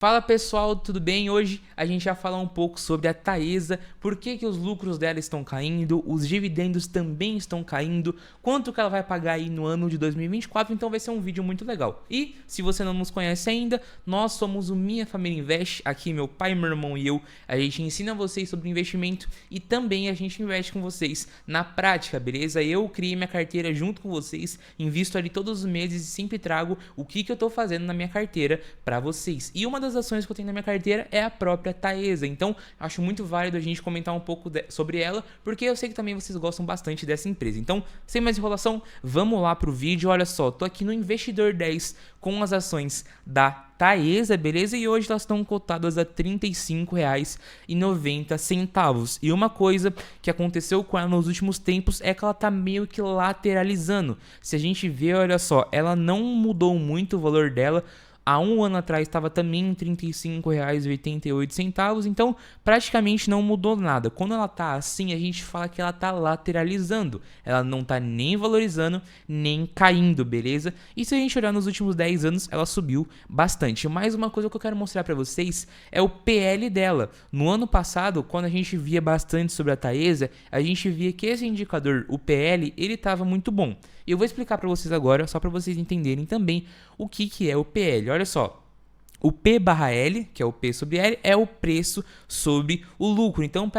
Fala pessoal, tudo bem? Hoje a gente vai falar um pouco sobre a Taesa, por que os lucros dela estão caindo, os dividendos também estão caindo, quanto que ela vai pagar aí no ano de 2024, então vai ser um vídeo muito legal. E se você não nos conhece ainda, nós somos o Minha Família Invest, aqui meu pai, meu irmão e eu, a gente ensina vocês sobre investimento e também a gente investe com vocês na prática, beleza? Eu criei minha carteira junto com vocês, invisto ali todos os meses e sempre trago o que eu tô fazendo na minha carteira para vocês. E uma das ações que eu tenho na minha carteira é a própria Taesa, então acho muito válido a gente comentar um pouco sobre ela, porque eu sei que também vocês gostam bastante dessa empresa. Então, sem mais enrolação, vamos lá pro vídeo. Olha só, tô aqui no Investidor 10 com as ações da Taesa, beleza? E hoje elas estão cotadas a R$ 35,90. E uma coisa que aconteceu com ela nos últimos tempos é que ela tá meio que lateralizando. Se a gente ver, olha só, ela não mudou muito o valor dela. Há um ano atrás estava também em R$ 35,88, então praticamente não mudou nada. Quando ela tá assim, a gente fala que ela tá lateralizando. Ela não tá nem valorizando, nem caindo, beleza? E se a gente olhar nos últimos 10 anos, ela subiu bastante. Mais uma coisa que eu quero mostrar para vocês é o PL dela. No ano passado, quando a gente via bastante sobre a Taesa, a gente via que esse indicador, o PL, ele estava muito bom. E eu vou explicar para vocês agora, só para vocês entenderem também o que é o PL. Olha só, o P/L, que é o P sobre L, é o preço sobre o lucro. Então,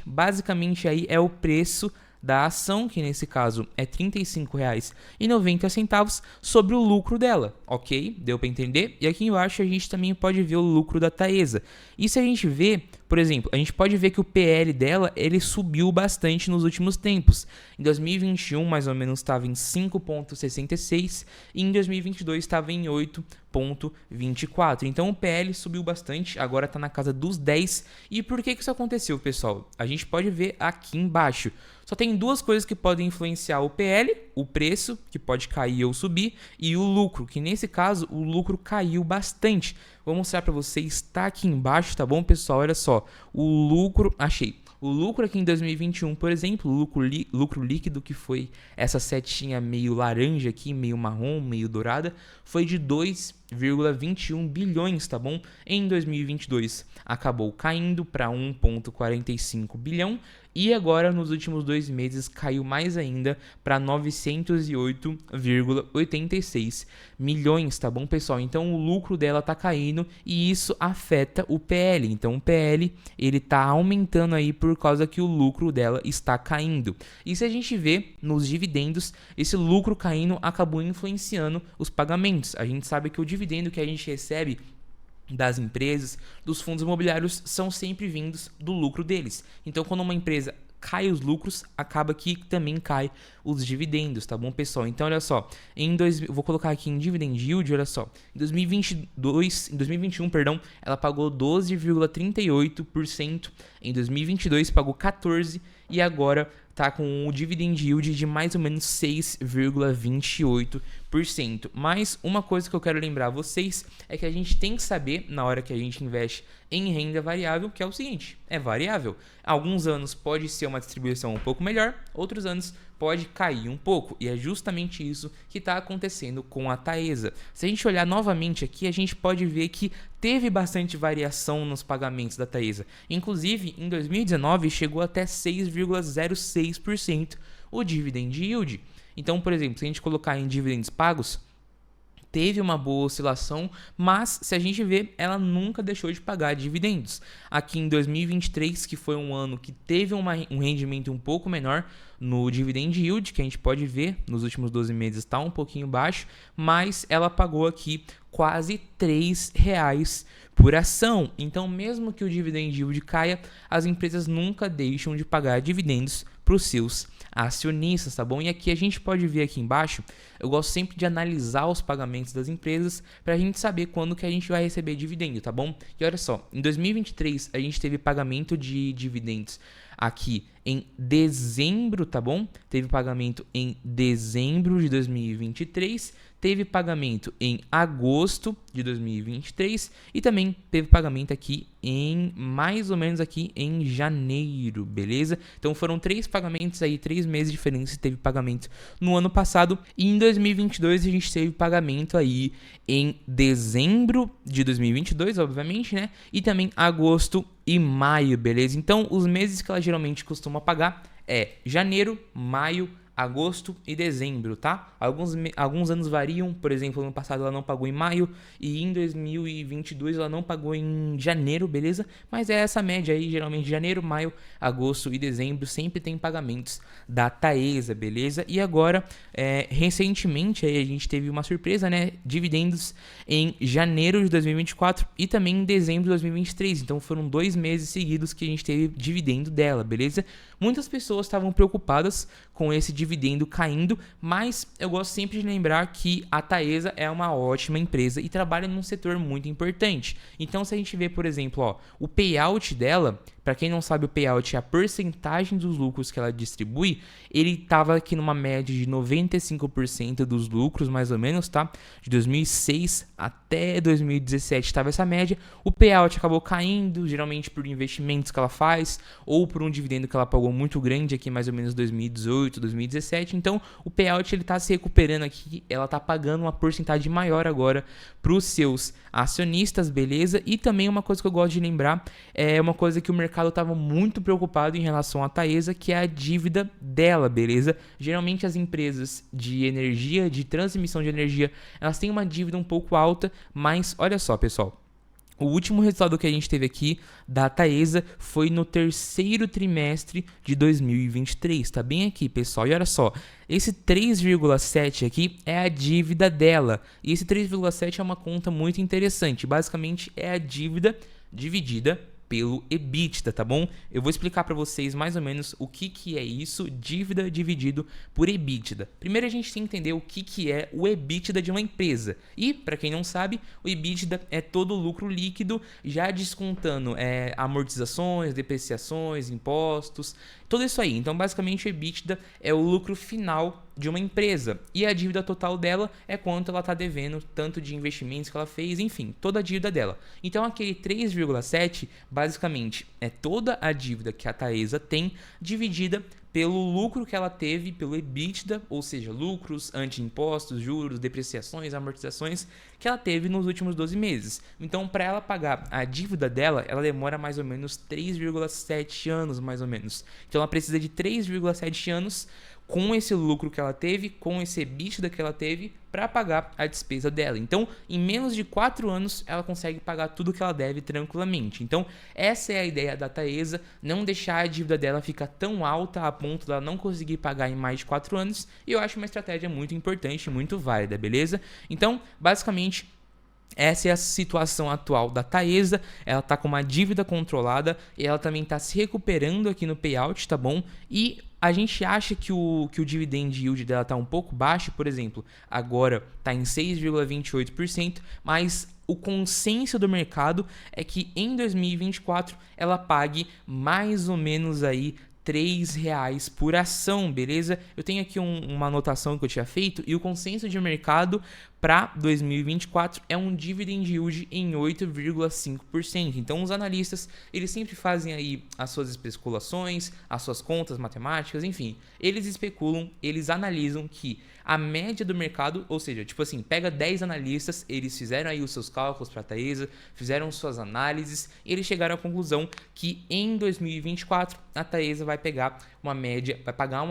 basicamente aí é o preço da ação, que nesse caso é R$ 35,90 sobre o lucro dela, ok? Deu para entender? E aqui embaixo a gente também pode ver o lucro da Taesa. E se a gente vê, por exemplo, a gente pode ver que o PL dela, ele subiu bastante nos últimos tempos. Em 2021, mais ou menos, estava em 5,66 e em 2022 estava em 8,24. Então o PL subiu bastante, agora está na casa dos 10. E por que isso aconteceu, pessoal? A gente pode ver aqui embaixo. Só tem duas coisas que podem influenciar o PL, o preço, que pode cair ou subir, e o lucro, que nesse caso o lucro caiu bastante. Vou mostrar para vocês, está aqui embaixo, tá bom, pessoal? Olha só, o lucro, achei. O lucro aqui em 2021, por exemplo, o lucro líquido, que foi essa setinha meio laranja aqui, meio marrom, meio dourada, foi de 2,21 bilhões, tá bom? Em 2022 acabou caindo para 1,45 bilhão e agora nos últimos 2 meses caiu mais ainda para 908,86 milhões, tá bom, pessoal? Então o lucro dela tá caindo e isso afeta o PL. Então o PL ele tá aumentando aí por causa que o lucro dela está caindo. E se a gente vê nos dividendos, esse lucro caindo acabou influenciando os pagamentos. A gente sabe que o dividendo que a gente recebe das empresas, dos fundos imobiliários, são sempre vindos do lucro deles. Então, quando uma empresa cai os lucros, acaba que também cai os dividendos, tá bom, pessoal? Então, olha só, vou colocar aqui em dividend yield, olha só, em 2021, perdão, ela pagou 12,38%, em 2022 pagou 14% e agora tá com o dividend yield de mais ou menos 6,28%. Mas uma coisa que eu quero lembrar a vocês é que a gente tem que saber, na hora que a gente investe em renda variável, que é o seguinte, é variável. Alguns anos pode ser uma distribuição um pouco melhor, outros anos pode cair um pouco, e é justamente isso que está acontecendo com a Taesa. Se a gente olhar novamente aqui, a gente pode ver que teve bastante variação nos pagamentos da Taesa. Inclusive, em 2019 chegou até 6,06% o dividend yield. Então, por exemplo, se a gente colocar em dividendos pagos, teve uma boa oscilação, mas se a gente ver, ela nunca deixou de pagar dividendos. Aqui em 2023, que foi um ano que teve um rendimento um pouco menor no dividend yield, que a gente pode ver nos últimos 12 meses está um pouquinho baixo, mas ela pagou aqui quase R$ 3 por ação. Então, mesmo que o dividend yield caia, as empresas nunca deixam de pagar dividendos para os seus acionistas, tá bom? E aqui a gente pode ver aqui embaixo, eu gosto sempre de analisar os pagamentos das empresas para a gente saber quando que a gente vai receber dividendo, tá bom? E olha só, em 2023 a gente teve pagamento de dividendos aqui em dezembro, tá bom? Teve pagamento em dezembro de 2023, teve pagamento em agosto de 2023 e também teve pagamento aqui em mais ou menos aqui em janeiro, beleza? Então foram 3 pagamentos aí, 3 meses de diferença, teve pagamento no ano passado e em 2022 a gente teve pagamento aí em dezembro de 2022, obviamente, né? E também agosto e maio, beleza? Então os meses que ela geralmente costuma pagar é janeiro, maio, agosto e dezembro, tá? Alguns anos variam, por exemplo, ano passado ela não pagou em maio e em 2022 ela não pagou em janeiro, beleza? Mas é essa média aí, geralmente janeiro, maio, agosto e dezembro sempre tem pagamentos da Taesa, beleza? E agora, recentemente aí a gente teve uma surpresa, né? Dividendos em janeiro de 2024 e também em dezembro de 2023, então foram 2 meses seguidos que a gente teve dividendo dela, beleza? Muitas pessoas estavam preocupadas com esse dividendo caindo, mas eu gosto sempre de lembrar que a Taesa é uma ótima empresa e trabalha num setor muito importante. Então, se a gente vê, por exemplo, ó, o payout dela, para quem não sabe, o payout é a porcentagem dos lucros que ela distribui, ele estava aqui numa média de 95% dos lucros, mais ou menos, tá? De 2006 até 2017 estava essa média. O payout acabou caindo, geralmente por investimentos que ela faz ou por um dividendo que ela pagou muito grande aqui, mais ou menos 2018, 2017. Então, o payout ele está se recuperando aqui, ela está pagando uma porcentagem maior agora para os seus acionistas, beleza? E também uma coisa que eu gosto de lembrar é uma coisa que o mercado estava muito preocupado em relação à Taesa, que é a dívida dela, beleza? Geralmente as empresas de energia, de transmissão de energia, elas têm uma dívida um pouco alta, mas olha só, pessoal. O último resultado que a gente teve aqui da Taesa foi no terceiro trimestre de 2023, tá bem aqui, pessoal. E olha só, esse 3,7 aqui é a dívida dela. E esse 3,7 é uma conta muito interessante. Basicamente é a dívida dividida pelo EBITDA, tá bom? Eu vou explicar para vocês mais ou menos o que é isso, dívida dividido por EBITDA. Primeiro a gente tem que entender o que é o EBITDA de uma empresa. E, para quem não sabe, o EBITDA é todo o lucro líquido, já descontando amortizações, depreciações, impostos, tudo isso aí. Então, basicamente, o EBITDA é o lucro final de uma empresa. E a dívida total dela é quanto ela está devendo, tanto de investimentos que ela fez, enfim, toda a dívida dela. Então, aquele 3,7, basicamente, é toda a dívida que a Taesa tem, dividida pelo lucro que ela teve, pelo EBITDA, ou seja, lucros, anti-impostos, juros, depreciações, amortizações, que ela teve nos últimos 12 meses. Então, para ela pagar a dívida dela, ela demora mais ou menos 3,7 anos, mais ou menos. Então, ela precisa de 3,7 anos com esse lucro que ela teve, com esse EBITDA que ela teve, para pagar a despesa dela. Então, em menos de 4 anos, ela consegue pagar tudo que ela deve tranquilamente. Então, essa é a ideia da Taesa, não deixar a dívida dela ficar tão alta a ponto dela não conseguir pagar em mais de 4 anos, e eu acho uma estratégia muito importante, muito válida, beleza? Então, basicamente, essa é a situação atual da Taesa, ela está com uma dívida controlada e ela também está se recuperando aqui no payout, tá bom? E a gente acha que o dividend yield dela está um pouco baixo, por exemplo, agora está em 6,28%, mas o consenso do mercado é que em 2024 ela pague mais ou menos aí R$3 por ação, beleza? Eu tenho aqui uma anotação que eu tinha feito e o consenso de mercado para 2024 é um dividend yield em 8,5%. Então, os analistas, eles sempre fazem aí as suas especulações, as suas contas matemáticas, enfim. Eles especulam, eles analisam que a média do mercado, ou seja, tipo assim, pega 10 analistas, eles fizeram aí os seus cálculos para a Taesa, fizeram suas análises, e eles chegaram à conclusão que em 2024 a Taesa vai pagar uma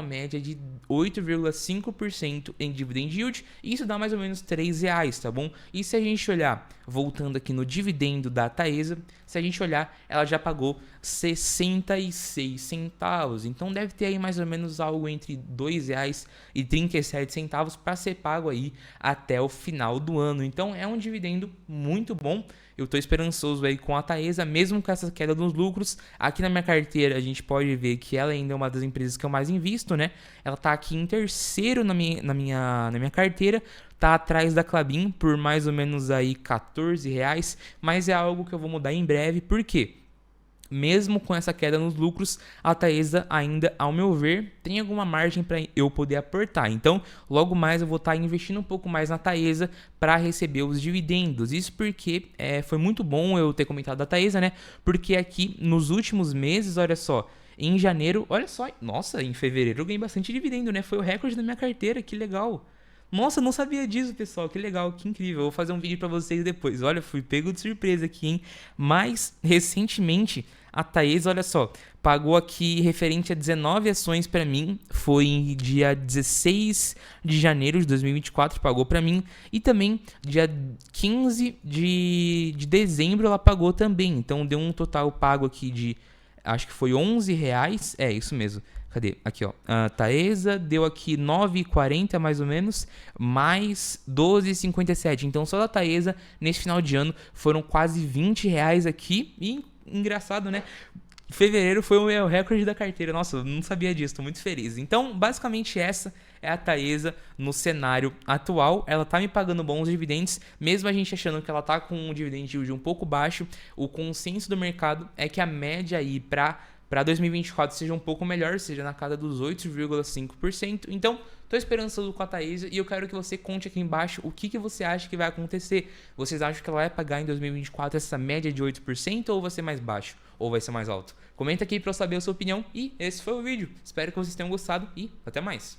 média de 8,5% em dividend yield, e isso dá mais ou menos R$3, tá bom? E se a gente olhar, voltando aqui no dividendo da Taesa, se a gente olhar, ela já pagou 66 centavos, então deve ter aí mais ou menos algo entre R$2,37 para ser pago aí até o final do ano. Então é um dividendo muito bom. Eu estou esperançoso aí com a Taesa, mesmo com essa queda nos lucros. Aqui na minha carteira a gente pode ver que ela ainda é uma das empresas que eu mais invisto, né? Ela está aqui em terceiro na minha carteira, tá atrás da Klabin por mais ou menos aí R$14, mas é algo que eu vou mudar em breve. Por quê? mesmo com essa queda nos lucros, a Taesa ainda, ao meu ver, tem alguma margem para eu poder aportar. Então, logo mais eu vou estar investindo um pouco mais na Taesa para receber os dividendos. Isso porque foi muito bom eu ter comentado da Taesa, né? Porque aqui nos últimos meses, olha só, em janeiro, olha só, nossa, em fevereiro eu ganhei bastante dividendo, né? Foi o recorde da minha carteira, que legal. Nossa, eu não sabia disso, pessoal. Que legal, que incrível. Eu vou fazer um vídeo pra vocês depois. Olha, fui pego de surpresa aqui, hein? Mas, recentemente, a Taesa, olha só, pagou aqui referente a 19 ações pra mim. Foi dia 16 de janeiro de 2024, pagou pra mim. E também, dia 15 de dezembro, ela pagou também. Então, deu um total pago aqui de, acho que foi R$11. É, isso mesmo. Cadê? Aqui, ó. A Taesa deu aqui 9,40 mais ou menos, mais 12,57. Então, só da Taesa, nesse final de ano, foram quase R$20 aqui. E, engraçado, né? Fevereiro foi o meu recorde da carteira. Nossa, eu não sabia disso, tô muito feliz. Então, basicamente essa é a Taesa no cenário atual. Ela tá me pagando bons dividendos, mesmo a gente achando que ela tá com um dividend yield um pouco baixo. O consenso do mercado é que a média aí para 2024 seja um pouco melhor, seja na casa dos 8,5%. Então, tô esperançoso com a Taesa e eu quero que você conte aqui embaixo o que você acha que vai acontecer. Vocês acham que ela vai pagar em 2024 essa média de 8% ou vai ser mais baixo? Ou vai ser mais alto? Comenta aqui para eu saber a sua opinião e esse foi o vídeo. Espero que vocês tenham gostado e até mais.